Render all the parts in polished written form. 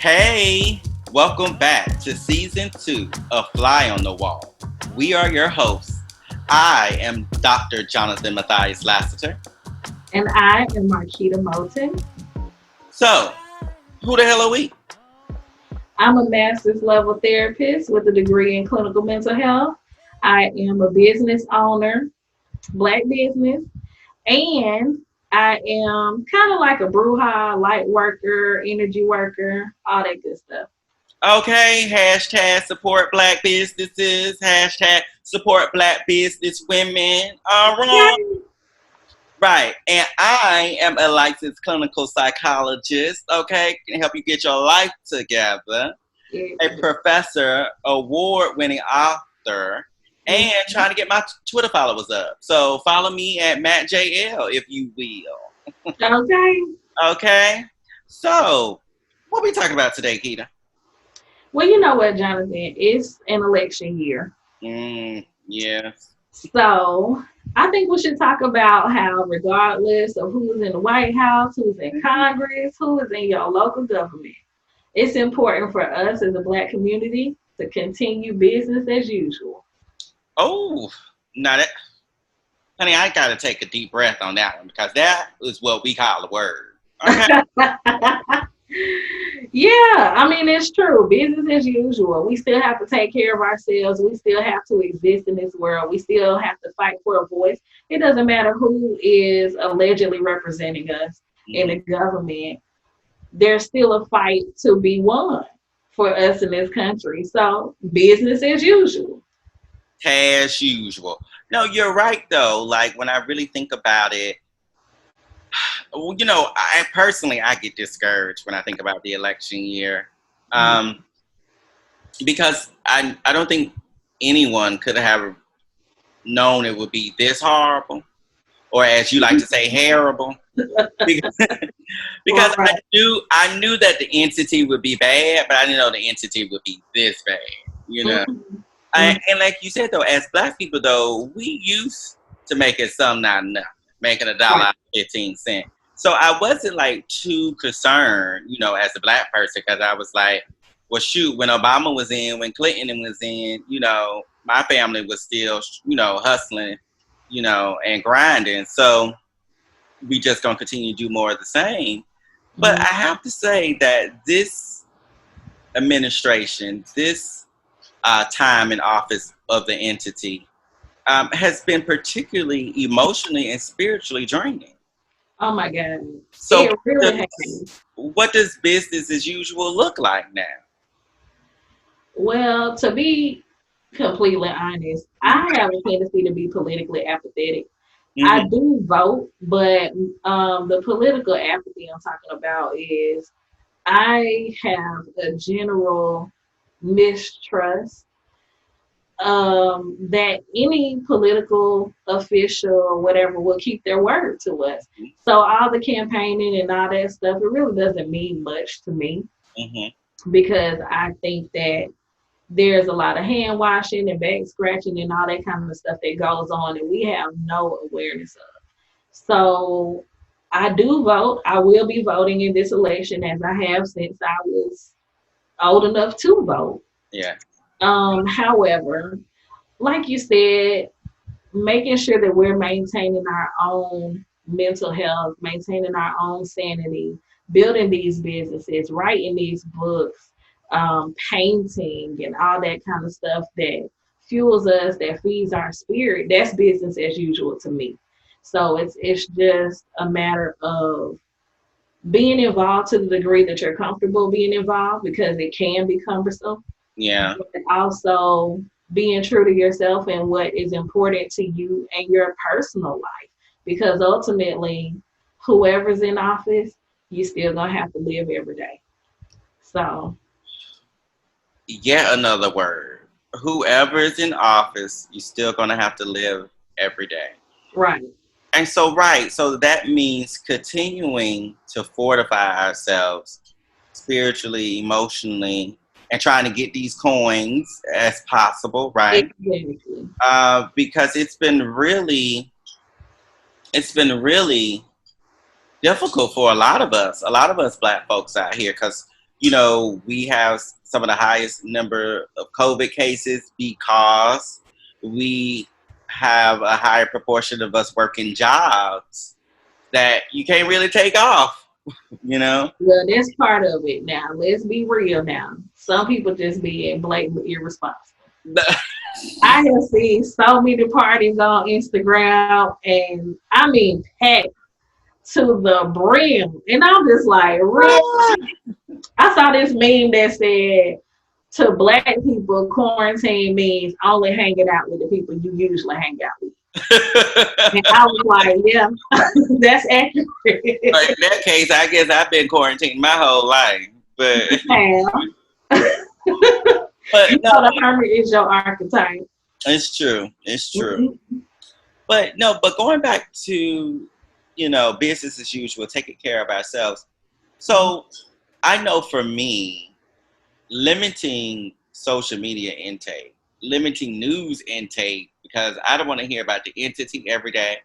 Hey, welcome back to season 2 of Fly on the Wall. We are your hosts. I am Dr. Jonathan Matthias Lassiter. And I am Marquita Moulton. So, who the hell are we? I'm a master's level therapist with a degree in clinical mental health. I am a business owner, Black business, and I am kind of like a brouhaha, light worker, energy worker, all that good stuff. Okay, hashtag support Black businesses, hashtag support Black business women. All right. Yay. Right, and I am a licensed clinical psychologist, okay? Can help you get your life together. A professor, award-winning author, and trying to get my Twitter followers up. So follow me at MattJL, if you will. Okay. Okay? So, what we talking about today, Keita? Well, you know what, Jonathan? It's an election year. Yeah. So I think we should talk about how, regardless of who's in the White House, who's in Congress, who is in your local government, it's important for us as a Black community to continue business as usual. Oh, now that, honey, I got to take a deep breath on that one because that is what we call a word. Okay? Yeah, I mean, it's true. Business as usual. We still have to take care of ourselves. We still have to exist in this world. We still have to fight for a voice. It doesn't matter who is allegedly representing us in the government. There's still a fight to be won for us in this country. So business as usual. As usual. No, you're right, though. Like, when I really think about it, you know, I get discouraged when I think about the election year, because I don't think anyone could have known it would be this horrible, or as you like to say, horrible. because Right. I knew that the entity would be bad, but I didn't know the entity would be this bad. You know, and like you said though, as Black people though, we used to make it some not nothing, making $1.15. So I wasn't like too concerned, you know, as a Black person, because I was like, well, shoot, when Obama was in, when Clinton was in, you know, my family was still, you know, hustling, you know, and grinding. So we just gonna continue to do more of the same. But I have to say that this administration, this time in office of the entity, has been particularly emotionally and spiritually draining. Oh my God. So, It really has. what does business as usual look like now? Well, to be completely honest, I have a tendency to be politically apathetic. I Mm-hmm. do vote, but the political apathy I'm talking about is I have a general mistrust that any political official or whatever will keep their word to us. So all the campaigning and all that stuff, it really doesn't mean much to me Mm-hmm. because I think that there's a lot of hand washing and back scratching and all that kind of stuff that goes on and we have no awareness of. So I do vote. I will be voting in this election as I have since I was old enough to vote. Yeah. However, like you said, making sure that we're maintaining our own mental health, maintaining our own sanity, building these businesses, writing these books, painting, and all that kind of stuff that fuels us, that feeds our spirit. That's business as usual to me. So it's just a matter of being involved to the degree that you're comfortable being involved because it can be cumbersome, Yeah. but also being true to yourself and what is important to you and your personal life. Because ultimately, whoever's in office, you still gonna have to live every day. So, Yet another word. Whoever is in office, you're still gonna have to live every day. right. And so, right, so that means continuing to fortify ourselves spiritually, emotionally, and trying to get these coins as possible, right? Exactly. Because it's been really difficult for a lot of us Black folks out here, because we have some of the highest number of COVID cases because we have a higher proportion of us working jobs that you can't really take off, Well, that's part of it now. Let's be real now. Some people just being blatantly irresponsible. I have seen so many parties on Instagram, and I mean packed to the brim. And I'm just like, really? I saw this meme that said, to black people, quarantine means only hanging out with the people you usually hang out with. And I was like, yeah, that's accurate. But in that case, I guess I've been quarantined my whole life. But You no, know, the hermit is your archetype. it's true. It's true. Mm-hmm. But going back to, business as usual, taking care of ourselves. So I know for me, limiting social media intake, limiting news intake, because I don't want to hear about the entity every day.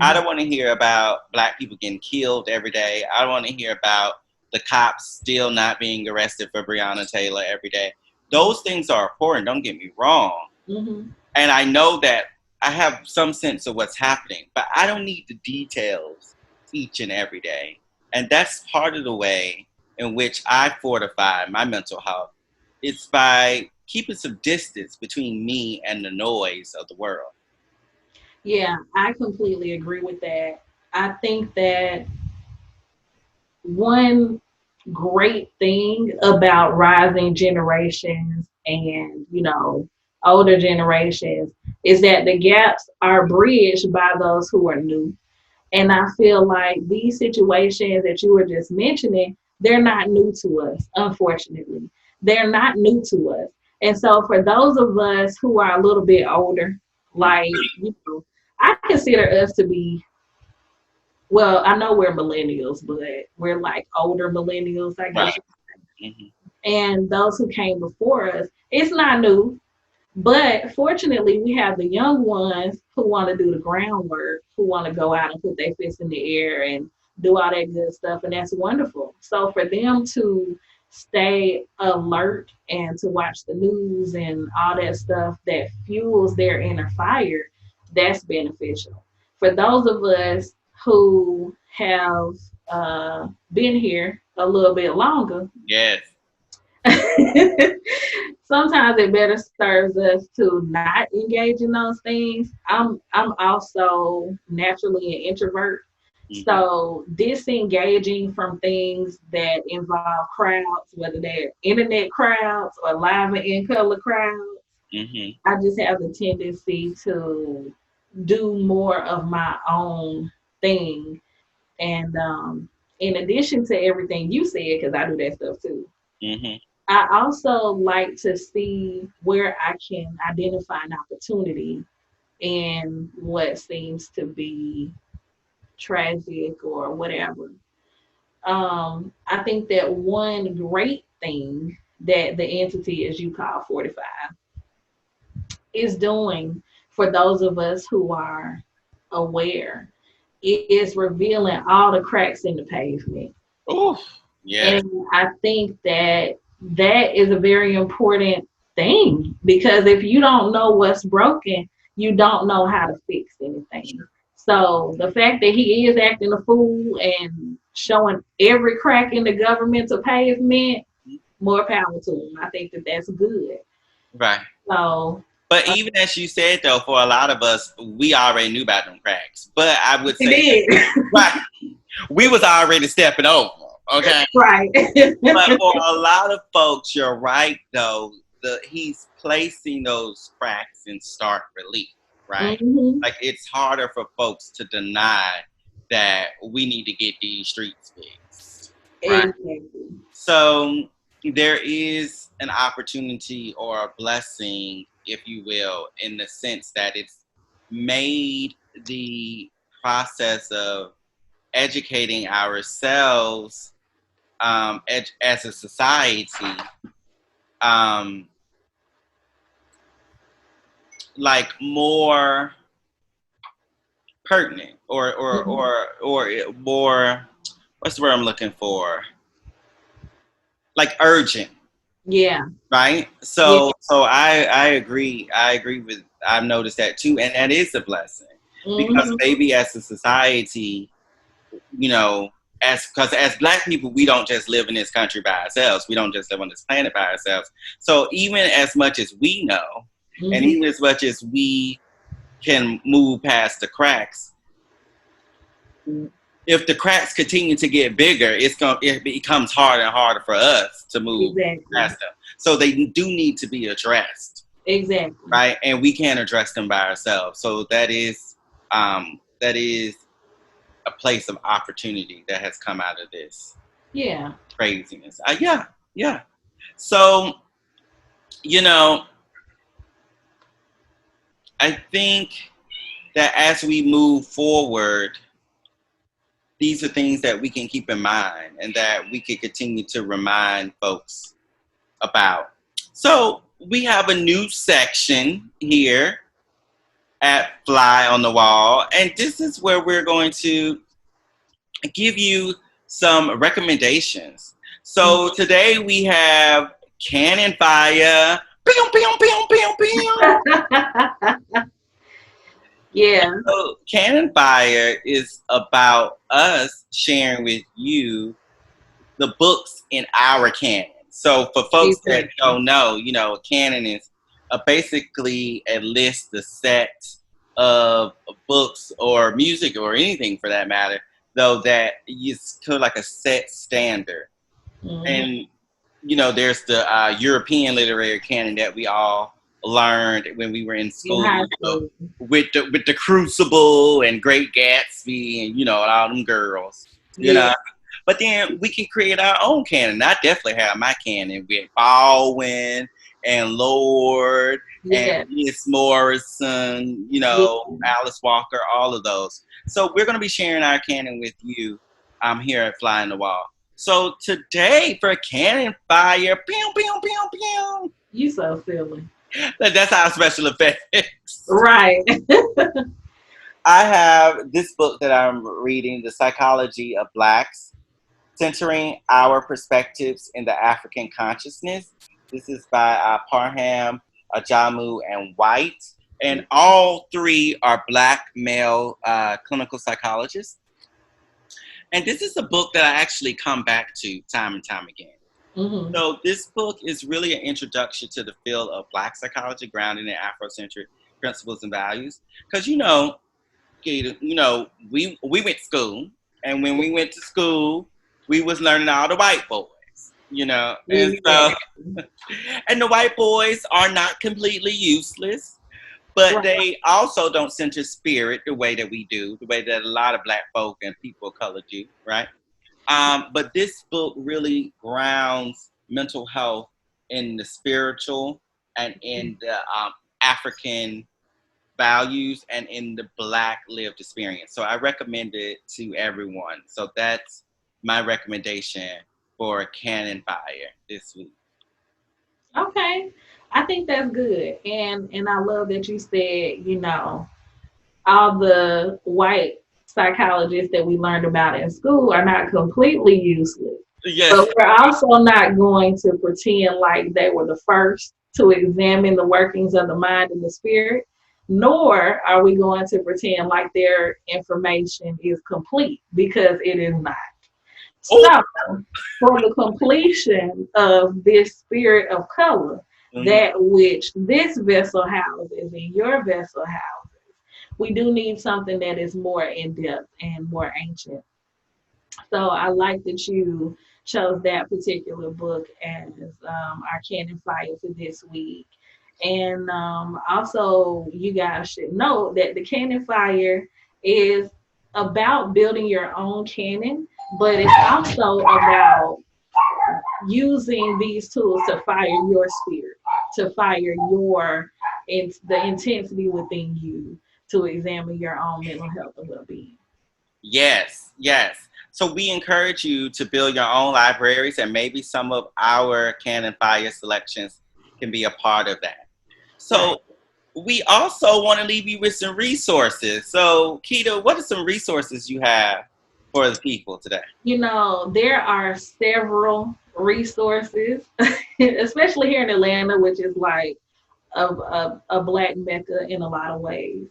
I don't want to hear about Black people getting killed every day. I don't want to hear about the cops still not being arrested for Breonna Taylor every day. Those things are important, don't get me wrong. Mm-hmm. And I know that I have some sense of what's happening, but I don't need the details each and every day. And that's part of the way in which I fortify my mental health. It's by keeping some distance between me and the noise of the world. Yeah, I completely agree with that. I think that one great thing about rising generations and, older generations is that the gaps are bridged by those who are new. And I feel like these situations that you were just mentioning, they're not new to us, unfortunately. They're not new to us. And so for those of us who are a little bit older, like, I consider us to be, well, I know we're millennials, but we're like older millennials, I guess. Right. Mm-hmm. And those who came before us, it's not new. But fortunately, we have the young ones who want to do the groundwork, who want to go out and put their fists in the air and do all that good stuff. And that's wonderful. So for them to stay alert and to watch the news and all that stuff that fuels their inner fire, that's beneficial. For those of us who have been here a little bit longer, Yes. sometimes it better serves us to not engage in those things. I'm also naturally an introvert. Mm-hmm. So disengaging from things that involve crowds, whether they're internet crowds or live and in color crowds, I just have the tendency to do more of my own thing. And in addition to everything you said, because I do that stuff too, I also like to see where I can identify an opportunity in what seems to be tragic or whatever. I think that one great thing that the entity, as you call Fortified, is doing for those of us who are aware, it is revealing all the cracks in the pavement. Oh, yeah. And I think that that is a very important thing, because if you don't know what's broken, you don't know how to fix anything. So the fact that he is acting a fool and showing every crack in the governmental pavement, more power to him. I think that that's good. Right. So, but even as you said, though, for a lot of us, we already knew about them cracks. But I would say, right, we was already stepping over. Okay. Right. But for a lot of folks, you're right, though. He's placing those cracks in stark relief, right? Mm-hmm. Like, it's harder for folks to deny that we need to get these streets fixed. Right? Exactly. So there is an opportunity or a blessing, if you will, in the sense that it's made the process of educating ourselves as a society, like more pertinent or more, what's the word I'm looking for? like urgent. Yeah. Right. Yeah. So I agree. I've noticed that too. And that is a blessing because Mm-hmm. maybe as a society, you know, because as Black people, we don't just live in this country by ourselves. We don't just live on this planet by ourselves. So even as much as we know, and Mm-hmm. even as much as we can move past the cracks, if the cracks continue to get bigger, it becomes harder and harder for us to move Exactly. past them. So they do need to be addressed, Exactly. right? And we can't address them by ourselves. So that is a place of opportunity that has come out of this Yeah. craziness. Yeah, yeah. So you know, I think that as we move forward, these are things that we can keep in mind and that we can continue to remind folks about. So we have a new section here at Fly on the Wall, and this is where we're going to give you some recommendations. So today we have Cannon Fire. Pew, pew, pew, pew, pew. Yeah. So Cannon Fire is about us sharing with you the books in our canon. So for folks that Exactly. don't know, canon is basically a list, a set of books or music or anything for that matter, though that is kind of like a set standard. Mm-hmm. And there's the European literary canon that we all learned when we were in In school, high school. with the Crucible and Great Gatsby and all them girls, you Yeah. know. But then we can create our own canon. I definitely have my canon with Baldwin and Lord and Yeah. Miss Morrison, Yeah. Alice Walker, all of those. So we're going to be sharing our canon with you here at Fly on the Wall. So today for Cannon Fire, pew, pew, pew, pew. You so silly. That's our special effects. Right. I have this book that I'm reading, The Psychology of Blacks, Centering Our Perspectives in the African Consciousness. This is by Parham, Ajamu, and White. And all three are Black male clinical psychologists. And this is a book that I actually come back to time and time again. Mm-hmm. So this book is really an introduction to the field of Black psychology grounded in Afrocentric principles and values. Because we went to school, and when we went to school, we was learning all the white boys, and so Exactly. and the white boys are not completely useless, but Right. they also don't center spirit the way that we do, the way that a lot of Black folk and people of color do, right? But this book really grounds mental health in the spiritual and in the African values and in the Black lived experience. So I recommend it to everyone. So that's my recommendation for Cannon Fire this week. Okay. I think that's good. And I love that you said, all the white psychologists that we learned about in school are not completely useless. But Yes. we're also not going to pretend like they were the first to examine the workings of the mind and the spirit, nor are we going to pretend like their information is complete because it is not. Oh. So, for the completion of this spirit of color, that which this vessel houses and your vessel houses, we do need something that is more in depth and more ancient. So I like that you chose that particular book as our Cannon Fire for this week. And also, you guys should know that the Cannon Fire is about building your own cannon, but it's also about using these tools to fire your spirit, to fire the intensity within you to examine your own mental health and well-being. Yes, yes. So we encourage you to build your own libraries, and maybe some of our Cannon Fire selections can be a part of that. Right. So we also want to leave you with some resources. So Keita, what are some resources you have for the people today? There are several resources, especially here in Atlanta, which is like a black mecca in a lot of ways.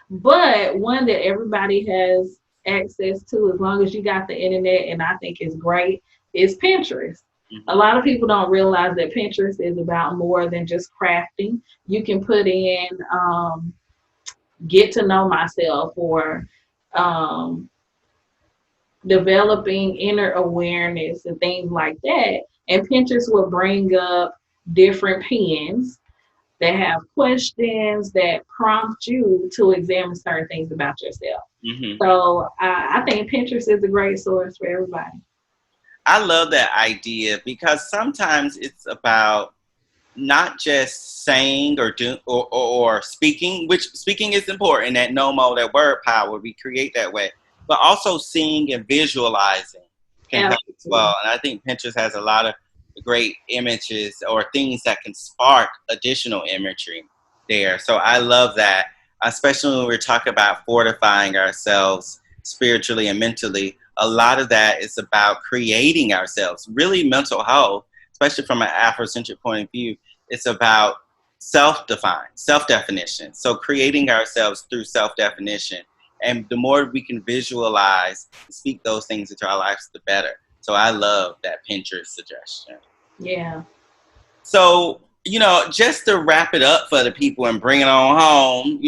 But one that everybody has access to as long as you got the internet, and I think is great, is Pinterest. A lot of people don't realize that Pinterest is about more than just crafting. You can put in get to know myself or um, developing inner awareness and things like that. And Pinterest will bring up different pins that have questions that prompt you to examine certain things about yourself. So I think Pinterest is a great source for everybody. I love that idea because sometimes it's about not just saying or do or speaking, which speaking is important. That no that word power, we create that way, but also seeing and visualizing can help as well. And I think Pinterest has a lot of great images or things that can spark additional imagery there. So I love that, especially when we're talking about fortifying ourselves spiritually and mentally. A lot of that is about creating ourselves. Really, mental health, especially from an Afrocentric point of view, it's about self-definition. So creating ourselves through self-definition. And the more we can visualize, speak those things into our lives, the better. So I love that Pinterest suggestion. Yeah. So, just to wrap it up for the people and bring it on home,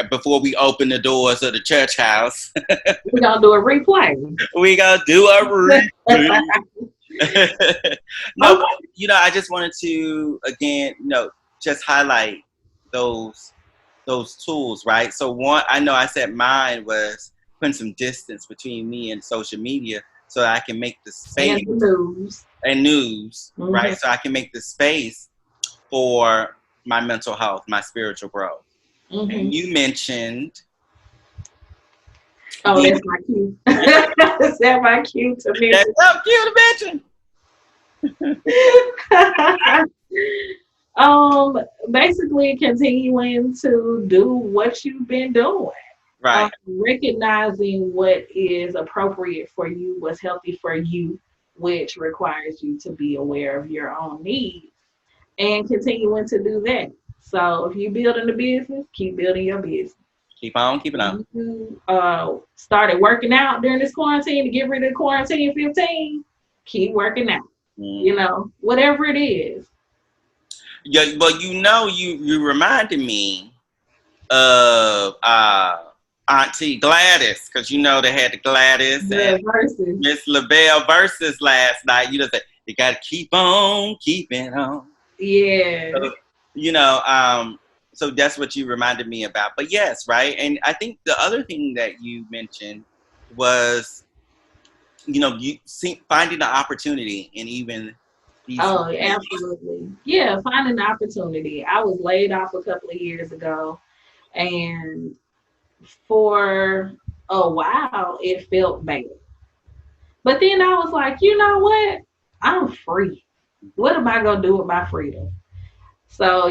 before we open the doors of the church house. We're going to do a replay. We going to do a replay. No, but, I just wanted to, again, just highlight those tools, right? So one, I know I said mine was putting some distance between me and social media so that I can make the space and news, right? So I can make the space for my mental health, my spiritual growth. And you mentioned. Oh, that's my cue. That's my cue to mention. That's so cute to mention. Basically continuing to do what you've been doing. Right. Recognizing what is appropriate for you, what's healthy for you, which requires you to be aware of your own needs and continuing to do that. So if you're building a business, keep building your business. Keep on keeping on. You started working out during this quarantine to get rid of quarantine 15, keep working out. Whatever it is. Yeah, well, you reminded me of Auntie Gladys, because they had the Gladys and Miss LaBelle versus last night. You said you got to keep on keeping on. Yeah. So, so that's what you reminded me about. But yes, right. And I think the other thing that you mentioned was, finding the opportunity in even these. Oh, absolutely. Yeah, finding the opportunity. I was laid off a couple of years ago, and for a while, it felt bad. But then I was like, you know what? I'm free. What am I going to do with my freedom? So,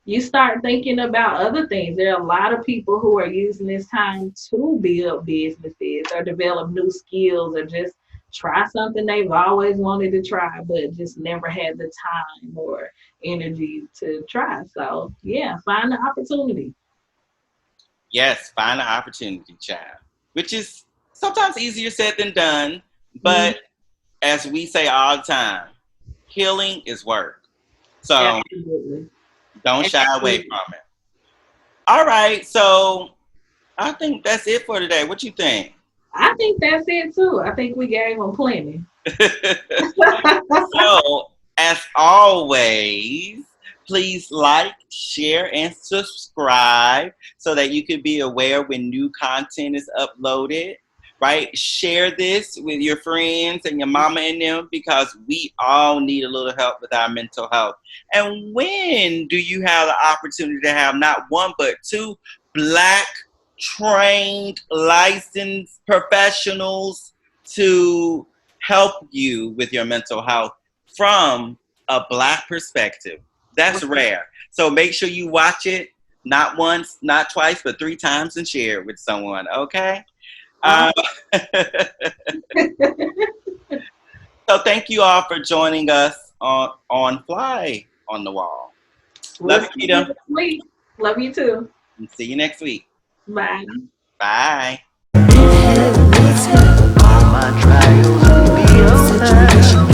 you start thinking about other things. There are a lot of people who are using this time to build businesses or develop new skills or just try something they've always wanted to try, but just never had the time or energy to try. So, yeah, find the opportunity. Yes, find the opportunity, child, which is sometimes easier said than done. But as we say all the time, healing is work. So absolutely. Don't shy away from it. All right, so I think that's it for today. What you think? I think that's it too. I think we gave them plenty. So, as always, please like, share, and subscribe so that you can be aware when new content is uploaded. Right? Share this with your friends and your mama and them, because we all need a little help with our mental health. And when do you have the opportunity to have not one but two Black trained licensed professionals to help you with your mental health from a Black perspective? That's rare. So make sure you watch it, not once, not twice, but 3 times, and share it with someone, okay? So So thank you all for joining us on Fly on the Wall. We'll Love see you, you Keita. next week. Love you too. And see you next week. Bye. Bye. All my trials will be over.